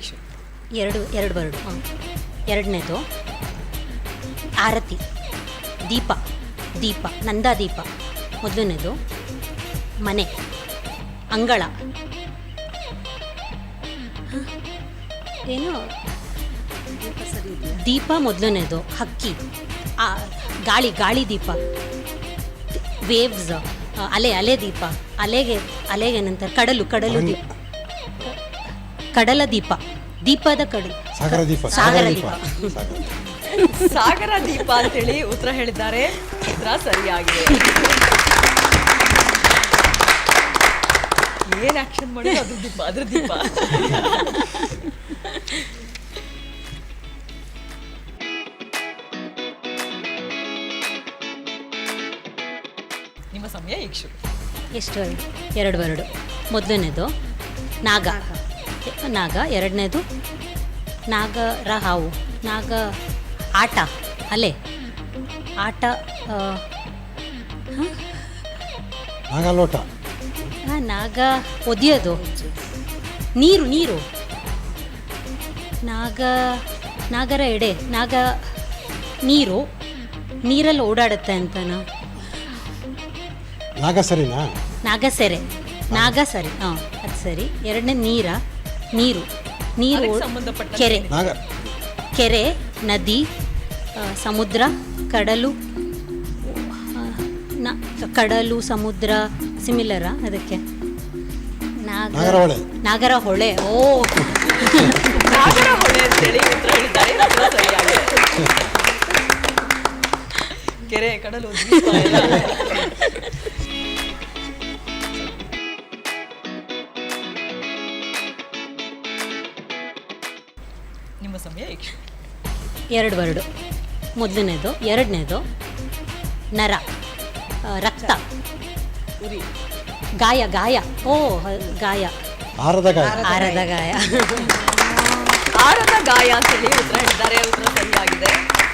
ಇಕ್ಷು. ಎರಡು ಬರಡು. ಎರಡನೇದು ಆರತಿ, ದೀಪ ನಂದಾದೀಪ. ಮೊದಲನೇದು ಮನೆ, ಅಂಗಳ. ಏನು ದೀಪ ಮೊದಲನೇದು, ಹಕ್ಕಿ, ಗಾಳಿ ದೀಪ, ವೇವ್ಸ್, ಅಲೆ ದೀಪ, ಅಲೆಗೆ ನಂತರ ಕಡಲು ದೀಪ, ಕಡಲ ದೀಪ, ದೀಪದ ಕಡಲು, ಸಾಗರ ದೀಪ. ಸಾಗರ ದೀಪ ಅಂತೇಳಿ ಉತ್ತರ ಹೇಳಿದ್ದಾರೆ. ಉತ್ತರ ಸರಿಯಾಗಿದೆ. ಏನ್ ಆಕ್ಷನ್ ಮಾಡಿ ಅದ್ರ ದೀಪ. ನಿಮ್ಮ ಸಮಯ ಈಗ ಶುರು. ಎಷ್ಟು? ಎರಡು ಬರಡು. ಮೊದಲನೇದು ನಾಗ, ಎರಡನೇದು ನಾಗರ ಹಾವು, ಆಟ, ಅಲೆ, ಆಟ, ನಾಗಲೋಟ, ನಾಗ ಒದಿಯೋದು, ನೀರು, ನಾಗರ ಎಡೆ, ನೀರಲ್ಲಿ ಓಡಾಡುತ್ತೆ ಅಂತನಾ? ನಾಗಸೆರೆ, ಹಾಂ ಅದು ಸರಿ. ಎರಡನೇ ನೀರು, ಸಂಬಂಧಪಟ್ಟ ಕೆರೆ, ನದಿ, ಸಮುದ್ರ, ಕಡಲು, ಸಮುದ್ರ ಸಿಮಿಲರ ಅದಕ್ಕೆ. ನಾಗರ ಹೊಳೆ. ಓ, ನಾಗರ ಹೊಳೆ ಅಂತೇಳಿ ಉತ್ತರ ಹೇಳಿದ್ದಾರೆ. ಉತ್ತರ ಸರಿಯಾಗಿದೆ. ಕೆರೆ, ಕಡಲು, ದ್ವೀಪ ಎಲ್ಲ. ನಿಮ್ಮ ಸಮಯ ಈಗ ಎರಡು ಬರಡು. ಮೊದಲನೇದು, ಎರಡನೇದು ನರ, ರಕ್ತ, ಉರಿ, ಗಾಯ. ಓ, ಗಾಯ, ಆರದ ಗಾಯ. ಆರದ ಗಾಯ ಅಂತೇಳಿ ಉತ್ತರ ಹೇಳಿದ್ದಾರೆ. ಉತ್ತರ ಸರಿಯಾಗಿದೆ.